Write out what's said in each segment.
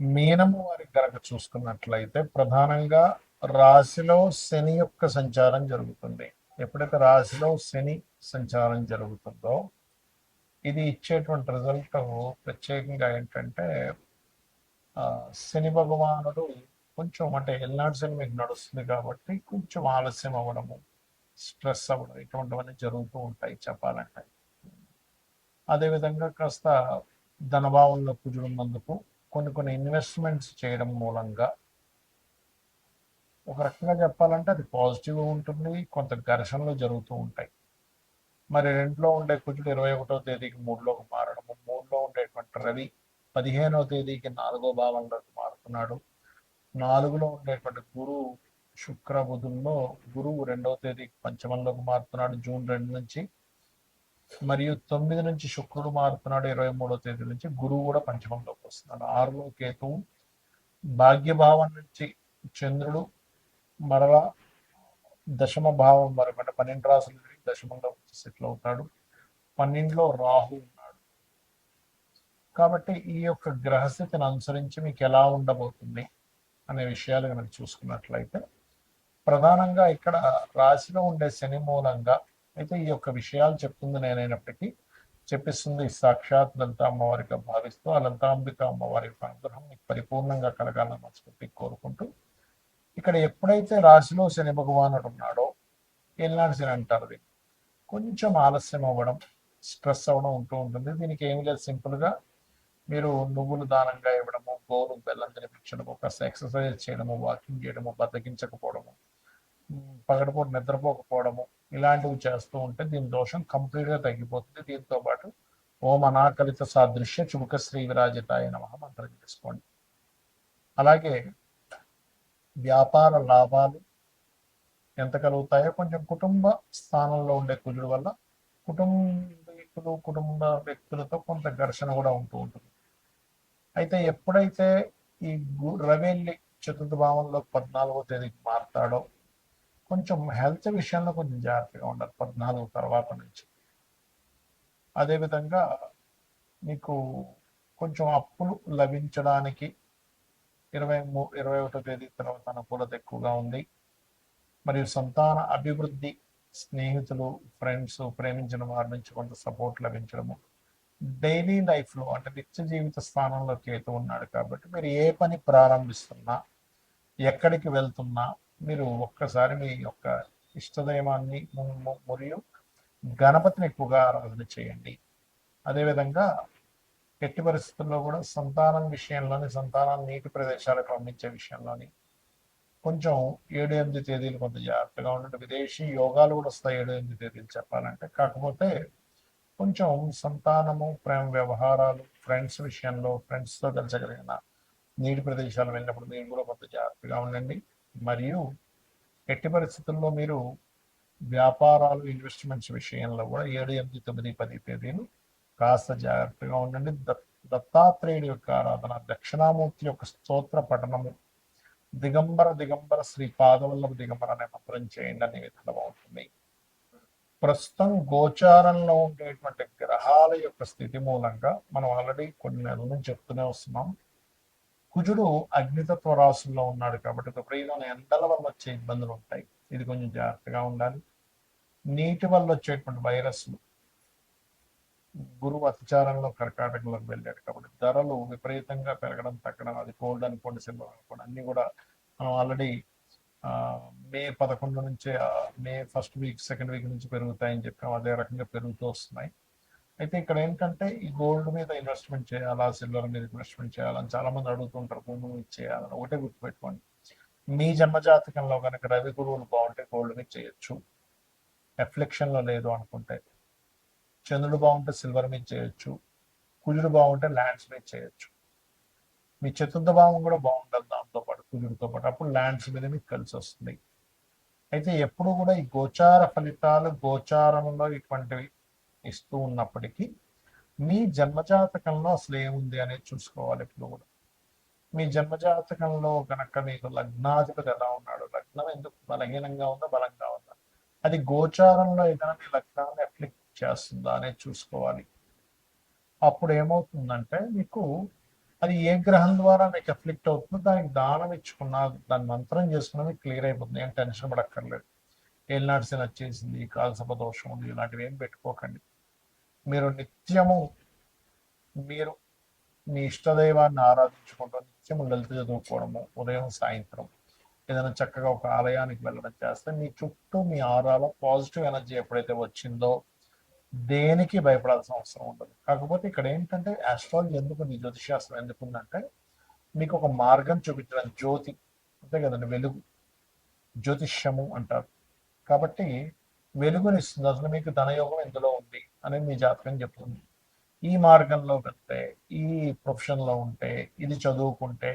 మీనము వారికి కనుక చూసుకున్నట్లయితే ప్రధానంగా రాశిలో శని యొక్క సంచారం జరుగుతుంది. ఎప్పుడైతే రాశిలో శని సంచారం జరుగుతుందో ఇది ఇచ్చేటువంటి రిజల్ట్ ప్రత్యేకంగా ఏంటంటే శని భగవానుడు కొంచెం అంటే ఎల్నాడు శని మీకు నడుస్తుంది కాబట్టి కొంచెం ఆలస్యం అవ్వడము, స్ట్రెస్ అవ్వడం ఇటువంటివన్నీ జరుగుతూ ఉంటాయి చెప్పాలంటే. అదేవిధంగా కాస్త ధనభావంలో కుజుడున్నందుకు కొన్ని కొన్ని ఇన్వెస్ట్మెంట్స్ చేయడం మూలంగా ఒక రకంగా చెప్పాలంటే అది పాజిటివ్గా ఉంటుంది, కొంత ఘర్షణలు జరుగుతూ ఉంటాయి. మరి రెండులో ఉండే కుజుడు 21వ తేదీకి మూడులోకి మారడము, మూడులో ఉండేటువంటి రవి 15వ తేదీకి 4వ భావంలోకి మారుతున్నాడు. 4లో ఉండేటువంటి గురువు శుక్ర బుధుల్లో గురువు 2వ తేదీకి పంచమంలోకి మారుతున్నాడు జూన్ 2 నుంచి. మరియు 9 నుంచి శుక్రుడు మారుతున్నాడు 23వ తేదీ నుంచి. గురువు కూడా పంచమంలోకి వస్తున్నాడు. 6లో కేతువు, భాగ్యభావం నుంచి చంద్రుడు మరలా దశమ భావం వరకు అంటే 12 రాసుల దశమంలో సెటిల్ అవుతాడు. 12లో రాహు ఉన్నాడు. కాబట్టి ఈ యొక్క గ్రహస్థితిని అనుసరించి మీకు ఎలా ఉండబోతుంది అనే విషయాలు కనుక చూసుకున్నట్లయితే ప్రధానంగా ఇక్కడ రాశిలో ఉండే శని మూలంగా అయితే ఈ యొక్క విషయాలు చెప్తుంది నేనైనప్పటికీ చెప్పిస్తుంది సాక్షాత్ లలిత అమ్మవారిగా భావిస్తూ ఆ లలితాంబిక అమ్మవారి యొక్క అనుగ్రహం మీకు పరిపూర్ణంగా కలగాలని మనస్ఫూర్తి కోరుకుంటూ ఇక్కడ ఎప్పుడైతే రాశిలో శని భగవానుడు ఉన్నాడో ఏలినాడు శని అంటారు, కొంచెం ఆలస్యం అవ్వడం, స్ట్రెస్ అవ్వడం ఉంటూ ఉంటుంది. దీనికి ఏమి లేదు, సింపుల్గా మీరు నువ్వులు దానంగా ఇవ్వడము, గోరు బెల్లం తినిపించడము, కాస్త ఎక్సర్సైజ్ చేయడము, వాకింగ్ చేయడము, బద్దకించకపోవడము, పగటిపూట నిద్రపోకపోవడము ఇలాంటివి చేస్తూ ఉంటే దీని దోషం కంప్లీట్గా తగ్గిపోతుంది. దీంతో పాటు ఓం అనాకలిత సాదృశ్య చుబుక శ్రీ విరాజితాయ నమః మంత్రం చేసుకోండి. అలాగే వ్యాపార లాభాలు ఎంత కలుగుతాయో కొంచెం కుటుంబ స్థానంలో ఉండే కుజుడు వల్ల కుటుంబీకులు కుటుంబ వ్యక్తులతో కొంత ఘర్షణ కూడా ఉంటూ ఉంటుంది. అయితే ఎప్పుడైతే ఈ రవి చతుర్థ భావంలో 14వ తేదీకి మారుతాడో కొంచెం హెల్త్ విషయంలో కొంచెం జాగ్రత్తగా ఉండాలి 14 తర్వాత నుంచి. అదేవిధంగా మీకు కొంచెం అప్పులు లభించడానికి 21వ తేదీ తర్వాత అనుకూలత ఎక్కువగా ఉంది. మరియు సంతాన అభివృద్ధి, స్నేహితులు, ఫ్రెండ్స్, ప్రేమించిన వారి నుంచి కొంత సపోర్ట్ లభించడము, డైలీ లైఫ్లో అంటే నిత్య జీవిత స్థానంలో కేతు ఉన్నాడు కాబట్టి మీరు ఏ పని ప్రారంభిస్తున్నా, ఎక్కడికి వెళ్తున్నా మీరు ఒక్కసారి మీ యొక్క ఇష్టదైవాన్ని మరియు గణపతిని ఎక్కువగా ఆరాధన చేయండి. అదేవిధంగా ఎట్టి పరిస్థితుల్లో కూడా సంతానం విషయంలోని, సంతానాన్ని నీటి ప్రదేశాలకు పంపించే విషయంలోని కొంచెం 7-8 తేదీలు కొంత జాగ్రత్తగా ఉండండి. విదేశీ యోగాలు కూడా వస్తాయి 7-8 తేదీలు చెప్పాలంటే. కాకపోతే కొంచెం సంతానము, ప్రేమ వ్యవహారాలు, ఫ్రెండ్స్ విషయంలో ఫ్రెండ్స్తో కలిసగలిగిన నీటి ప్రదేశాలు వెళ్ళినప్పుడు మీరు కూడా కొంత జాగ్రత్తగా ఉండండి. మరియు ఎట్టి పరిస్థితుల్లో మీరు వ్యాపారాలు, ఇన్వెస్ట్మెంట్స్ విషయంలో కూడా 7, 8, 9, 10 తేదీలు కాస్త జాగ్రత్తగా ఉండండి. దత్తాత్రేయుడి యొక్క ఆరాధన, దక్షిణామూర్తి యొక్క స్తోత్ర పఠనము, దిగంబర దిగంబర శ్రీ పాదవల్లభ దిగంబర అనే మంత్రం చేయండి అనే విధంగా ఉంటుంది. ప్రస్తుతం గోచారంలో ఉండేటువంటి గ్రహాల యొక్క స్థితి మూలంగా మనం ఆల్రెడీ కొన్ని నెలల నుంచి చెప్తూనే వస్తున్నాం. కుజుడు అగ్నితత్వ రాశుల్లో ఉన్నాడు కాబట్టి విపరీతమైన ఎండల వల్ల వచ్చే ఇబ్బందులు ఉంటాయి. ఇది కొంచెం జాగ్రత్తగా ఉండాలి. నీటి వల్ల వచ్చేటువంటి వైరస్లు, గురువు అతిచారంలో కర్కాటకంలోకి వెళ్ళాడు కాబట్టి ధరలు విపరీతంగా పెరగడం, తగ్గడం, అది గోల్డ్ అనుకోండి, సిల్వర్ అనుకోండి, అన్ని కూడా మనం ఆల్రెడీ మే 11 నుంచే May first week, second week నుంచి పెరుగుతాయని చెప్పాం. అదే రకంగా పెరుగుతూ వస్తున్నాయి. అయితే ఇక్కడ ఏంటంటే ఈ గోల్డ్ మీద ఇన్వెస్ట్మెంట్ చేయాలా, సిల్వర్ మీద ఇన్వెస్ట్మెంట్ చేయాలని చాలా మంది అడుగుతుంటారు. భూమి మీద చేయాలని ఒకటే గుర్తుపెట్టుకోండి, మీ జన్మజాతకంలో కనుక రవి గురువులు బాగుంటే గోల్డ్ మీద చేయొచ్చు. ఎఫ్లెక్షన్లో లేదు అనుకుంటే చంద్రుడు బాగుంటే సిల్వర్ మీద చేయొచ్చు. కుజుడు బాగుంటే ల్యాండ్స్ మీద చేయొచ్చు. మీ చతుర్థ భావం కూడా బాగుంటుంది దాంతో పాటు, కుజుడితో పాటు, అప్పుడు ల్యాండ్స్ మీద మీకు కలిసి వస్తుంది. అయితే ఎప్పుడు కూడా ఈ గోచార ఫలితాలు గోచారంలో ఇటువంటివి ఇస్తూ ఉన్నప్పటికీ మీ జన్మజాతకంలో అసలు ఏముంది అనేది చూసుకోవాలి ఎప్పుడు కూడా. మీ జన్మజాతకంలో కనుక మీకు లగ్నాధిపతి ఎలా ఉన్నాడు, లగ్నం ఎందుకు బలహీనంగా ఉందా, బలంగా ఉందా, అది గోచారంలో ఏదైనా మీ లగ్నాన్ని అఫ్లిక్ట్ చేస్తుందా అనేది చూసుకోవాలి. అప్పుడు ఏమవుతుందంటే మీకు అది ఏ గ్రహం ద్వారా మీకు అఫ్లిక్ట్ అవుతుందో దానికి దానం ఇచ్చుకున్న, దాని మంత్రం చేసుకున్న మీకు క్లియర్ అయిపోతుంది. ఏం టెన్షన్ పడక్కర్లేదు. ఏలినాటి శని వచ్చేసింది, కాలసర్ప దోషం ఉంది, ఇలాంటివి ఏం పెట్టుకోకండి. మీరు నిత్యము మీరు మీ ఇష్టదైవాన్ని ఆరాధించుకుంటూ నిత్యము లలిత చదువుకోవడము, ఉదయం సాయంత్రం ఏదైనా చక్కగా ఒక ఆలయానికి వెళ్ళడం చేస్తే మీ చుట్టూ మీ ఆరాలో పాజిటివ్ ఎనర్జీ ఎప్పుడైతే వచ్చిందో దేనికి భయపడాల్సిన అవసరం ఉండదు. కాకపోతే ఇక్కడ ఏంటంటే ఆస్ట్రాలజీ ఎందుకు, నీ జ్యోతిశాస్త్రం ఎందుకుందంటే మీకు ఒక మార్గం చూపించడం, జ్యోతి అంతే కదండి, వెలుగు, జ్యోతిష్యము అంటారు. కాబట్టి వెలుగునిస్తుంది. అసలు మీకు ధనయోగం ఎందులో ఉంది అనేది మీ జాతకం చెప్తుంది. ఈ మార్గంలో వెళ్తే, ఈ ప్రొఫెషన్లో ఉంటే, ఇది చదువుకుంటే,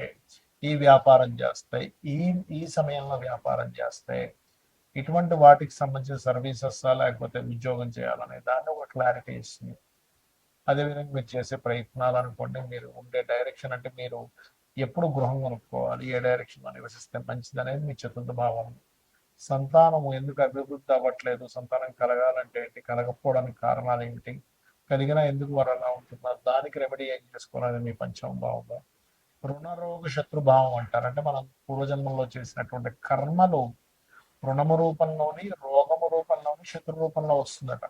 ఈ వ్యాపారం చేస్తే, ఈ ఈ సమయంలో వ్యాపారం చేస్తే, ఇటువంటి వాటికి సంబంధించిన సర్వీసెస్ లేకపోతే ఉద్యోగం చేయాలనే దాన్ని ఒక క్లారిటీ ఇస్తుంది. అదేవిధంగా మీరు చేసే ప్రయత్నాలు అనుకోండి, మీరు ఉండే డైరెక్షన్ అంటే మీరు ఎప్పుడు గృహం కొనుక్కోవాలి, ఏ డైరెక్షన్లో నివసిస్తే మంచిది అనేది మీ చతుర్థ భావం. సంతానము ఎందుకు అభివృద్ధి అవ్వట్లేదు, సంతానం కలగాలంటే ఏంటి, కలగకపోవడానికి కారణాలు ఏమిటి, కలిగినా ఎందుకు వారు అలా ఉంటున్నారు, దానికి రెమెడీ ఏం చేసుకోవాలని మీ పంచమ భావంలో. రుణరోగ శత్రుభావం అంటారు. అంటే మనం పూర్వజన్మంలో చేసినటువంటి కర్మలు రుణము రూపంలోని, రోగము రూపంలోని, శత్రు రూపంలో వస్తుందట.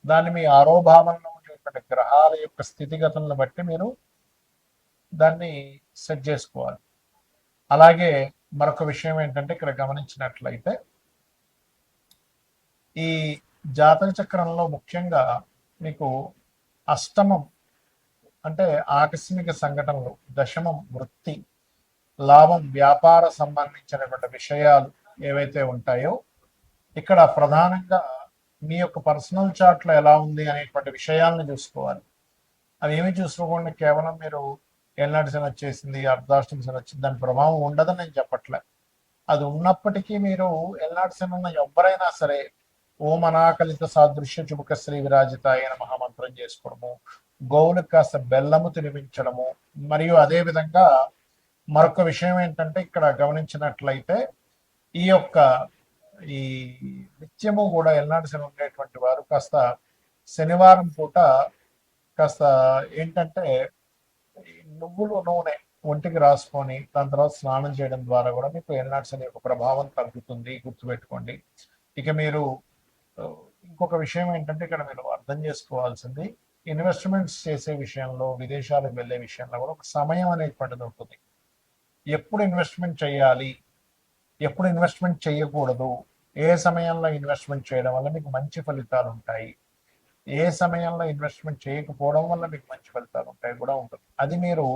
దాన్ని మీ ఆరో భావంలో ఉండేటువంటి గ్రహాల యొక్క స్థితిగతులను బట్టి మీరు దాన్ని సెట్ చేసుకోవాలి. అలాగే మరొక విషయం ఏంటంటే ఇక్కడ గమనించినట్లయితే ఈ జాతక చక్రంలో ముఖ్యంగా మీకు అష్టమం అంటే ఆకస్మిక సంఘటనలు, దశమం వృత్తి, లాభం వ్యాపార సంబంధించినటువంటి విషయాలు ఏవైతే ఉంటాయో ఇక్కడ ప్రధానంగా మీ యొక్క పర్సనల్ చార్ట్లో ఎలా ఉంది అనేటువంటి విషయాలను చూసుకోవాలి. అవి ఏమి చూసుకోకుండా కేవలం మీరు ఏళ్ళనాటి శని వచ్చేసింది, అర్ధాష్టమి శని వచ్చింది, దాని ప్రభావం ఉండదని నేను చెప్పట్లే. అది ఉన్నప్పటికీ మీరు ఏళ్ళనాటి శని ఉన్న ఎవరైనా సరే ఓం అనాకలిత సాదృశ్య చుబుక శ్రీ విరాజిత అయిన మహామంత్రం చేసుకోవడము, గోవులకు కాస్త బెల్లము తినిపించడము, మరియు అదే విధంగా మరొక విషయం ఏంటంటే ఇక్కడ గమనించినట్లయితే ఈ యొక్క ఈ నిత్యము కూడా ఎల్నాటి శని ఉండేటువంటి వారు కాస్త శనివారం పూట కాస్త ఏంటంటే నువ్వులు నూనె ఒంటికి రాసుకొని దాని తర్వాత స్నానం చేయడం ద్వారా కూడా మీకు ఎల్నాటి శని యొక్క ప్రభావం తగ్గుతుంది, గుర్తుపెట్టుకోండి. ఇక మీరు ఇంకొక విషయం ఏంటంటే ఇక్కడ మీరు అర్థం చేసుకోవాల్సింది, ఇన్వెస్ట్మెంట్స్ చేసే విషయంలో, విదేశాలకు వెళ్ళే విషయంలో కూడా ఒక సమయం అనేటువంటిది ఉంటుంది. ఎప్పుడు ఇన్వెస్ట్మెంట్ చేయాలి, ఎప్పుడు ఇన్వెస్ట్మెంట్ చేయకూడదు, ఏ సమయంలో ఇన్వెస్ట్మెంట్ చేయడం వల్ల మీకు మంచి ఫలితాలు ఉంటాయి, ఏ సమయంలో ఇన్వెస్ట్మెంట్ చేయకపోవడం వల్ల మీకు మంచి ఫలితాలు ఉంటాయి కూడా ఉంటుంది. అది మీరు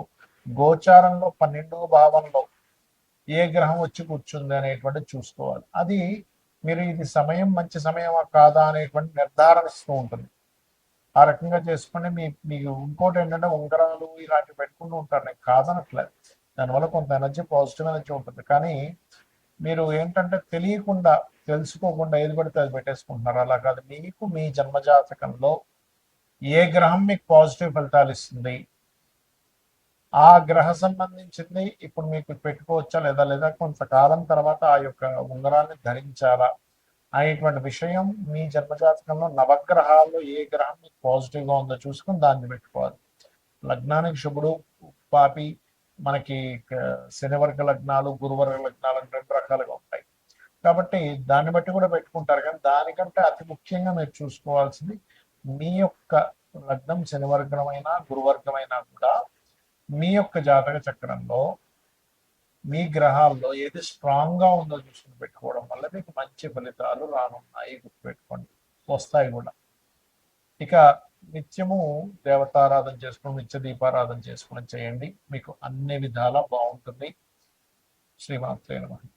గోచారంలో 12వ భావంలో ఏ గ్రహం వచ్చి కూర్చుంది అనేటువంటి చూసుకోవాలి. అది మీరు ఇది సమయం మంచి సమయమా కాదా అనేటువంటి నిర్ధారణ ఇస్తూ ఉంటుంది. ఆ రకంగా చేసుకుని మీకు ఇంకోటి ఏంటంటే ఉంగరాలు ఇలాంటివి పెట్టుకుంటూ ఉంటారు, నేను కాదనట్లేదు. దానివల్ల కొంత ఎనర్జీ, పాజిటివ్ ఎనర్జీ ఉంటుంది. కానీ మీరు ఏంటంటే తెలియకుండా, తెలుసుకోకుండా ఏది పడితే అది పెట్టేసుకుంటున్నారు. అలా కాదు, మీకు మీ జన్మజాతకంలో ఏ గ్రహం మీకు పాజిటివ్ ఫలితాలు ఇస్తుంది, ఆ గ్రహ సంబంధించింది ఇప్పుడు మీకు పెట్టుకోవచ్చా లేదా కొంతకాలం తర్వాత ఆ యొక్క ఉంగరాన్ని ధరించాలా అనేటువంటి విషయం మీ జన్మజాతకంలో నవగ్రహాల్లో ఏ గ్రహం మీకు పాజిటివ్గా ఉందో చూసుకుని దాన్ని పెట్టుకోవాలి. లగ్నానికి శుభుడు పాపి, మనకి శనివర్గ లగ్నాలు, గురువర్గ లగ్నాలు అని 2 రకాలుగా ఉంటాయి. కాబట్టి దాన్ని బట్టి కూడా పెట్టుకుంటారు. కానీ దానికంటే అతి ముఖ్యంగా మీరు చూసుకోవాల్సింది మీ యొక్క లగ్నం శనివర్గమైనా గురువర్గమైనా కూడా మీ యొక్క జాతక చక్రంలో మీ గ్రహాల్లో ఏది స్ట్రాంగ్గా ఉందో చూసుకుని పెట్టుకోవడం వల్ల మీకు మంచి ఫలితాలు రానున్నాయి, గుర్తుపెట్టుకోండి, వస్తాయి కూడా. ఇక నిత్యము దేవతారాధన చేసుకుని, నిత్య దీపారాధన చేసుకుని చేయండి, మీకు అన్ని విధాలా బాగుంటుంది. శ్రీమాత్రే నమః.